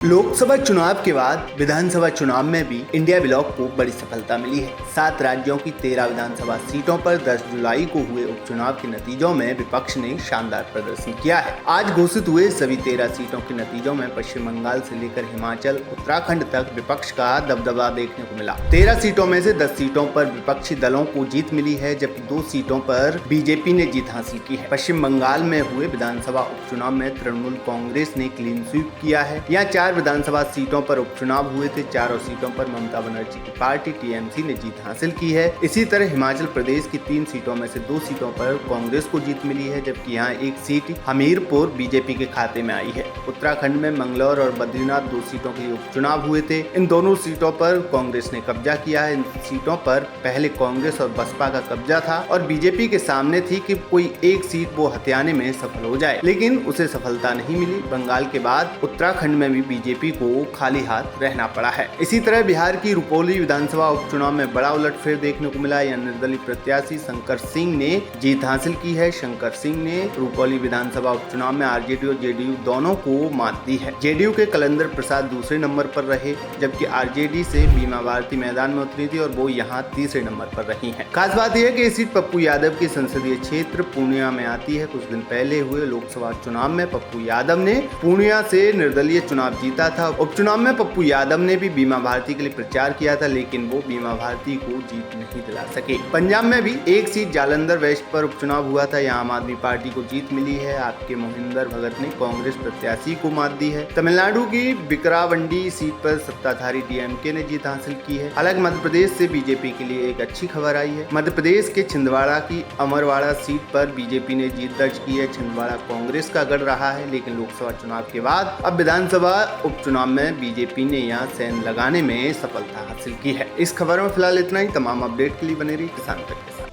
लोकसभा चुनाव के बाद विधानसभा चुनाव में भी इंडिया ब्लॉक को बड़ी सफलता मिली है। 7 राज्यों की 13 विधानसभा सीटों पर 10 जुलाई को हुए उपचुनाव के नतीजों में विपक्ष ने शानदार प्रदर्शन किया है। आज घोषित हुए सभी 13 सीटों के नतीजों में पश्चिम बंगाल से लेकर हिमाचल, उत्तराखंड तक विपक्ष का दबदबा देखने को मिला। 13 सीटों में से 10 सीटों पर विपक्षी दलों को जीत मिली है, जबकि 2 सीटों पर बीजेपी ने जीत हासिल की है। पश्चिम बंगाल में हुए विधानसभा उपचुनाव में तृणमूल कांग्रेस ने क्लीन स्वीप किया है। यहाँ 4 विधानसभा सीटों पर उपचुनाव हुए थे। चारों सीटों पर ममता बनर्जी की पार्टी टीएमसी ने जीत हासिल की है। इसी तरह हिमाचल प्रदेश की 3 सीटों में से 2 सीटों पर कांग्रेस को जीत मिली है, जबकि यहाँ एक सीट हमीरपुर बीजेपी के खाते में आई है। उत्तराखंड में मंगलौर और बद्रीनाथ 2 सीटों के लिए उपचुनाव हुए थे। इन दोनों सीटों पर कांग्रेस ने कब्जा किया है। इन सीटों पर पहले कांग्रेस और बसपा का कब्जा था और बीजेपी के सामने थी कि कोई एक सीट वो हथियाने में सफल हो जाए, लेकिन उसे सफलता नहीं मिली। बंगाल के बाद उत्तराखंड में भी बीजेपी को खाली हाथ रहना पड़ा है। इसी तरह बिहार की रुपौली विधानसभा उपचुनाव में बड़ा उलटफेर देखने को मिला। यह निर्दलीय प्रत्याशी शंकर सिंह ने जीत हासिल की है। शंकर सिंह ने रुपौली विधानसभा उपचुनाव में आरजेडी और जेडीयू दोनों को मात दी है। जेडीयू के कलेंदर प्रसाद दूसरे नंबर पर रहे, जबकि आरजेडी से बीमा भारती मैदान में उतरी थी और वो यहाँ तीसरे नंबर पर रही है। खास बात यह है कि ये सीट पप्पू यादव के संसदीय क्षेत्र पूर्णिया में आती है। कुछ दिन पहले हुए लोकसभा चुनाव में पप्पू यादव ने पूर्णिया से निर्दलीय चुनाव जीता था। उपचुनाव में पप्पू यादव ने भी बीमा भारती के लिए प्रचार किया था, लेकिन वो बीमा भारती को जीत नहीं दिला सके। पंजाब में भी एक सीट जालंधर वेस्ट पर उपचुनाव हुआ था। यहाँ आम आदमी पार्टी को जीत मिली है। आपके मोहिंदर भगत ने कांग्रेस प्रत्याशी को मात दी है। तमिलनाडु की बिकरावंडी सीट पर सत्ताधारी डीएमके ने जीत हासिल की है। हालांकि मध्य प्रदेश से बीजेपी के लिए एक अच्छी खबर आई है। मध्य प्रदेश के छिंदवाड़ा की अमरवाड़ा सीट पर बीजेपी ने जीत दर्ज की है। छिंदवाड़ा कांग्रेस का गढ़ रहा है, लेकिन लोकसभा चुनाव के बाद अब विधानसभा उपचुनाव में बीजेपी ने यहाँ सेंध लगाने में सफलता हासिल की है। इस खबर में फिलहाल इतना ही। तमाम अपडेट के लिए बने रहिए किसान तक के साथ।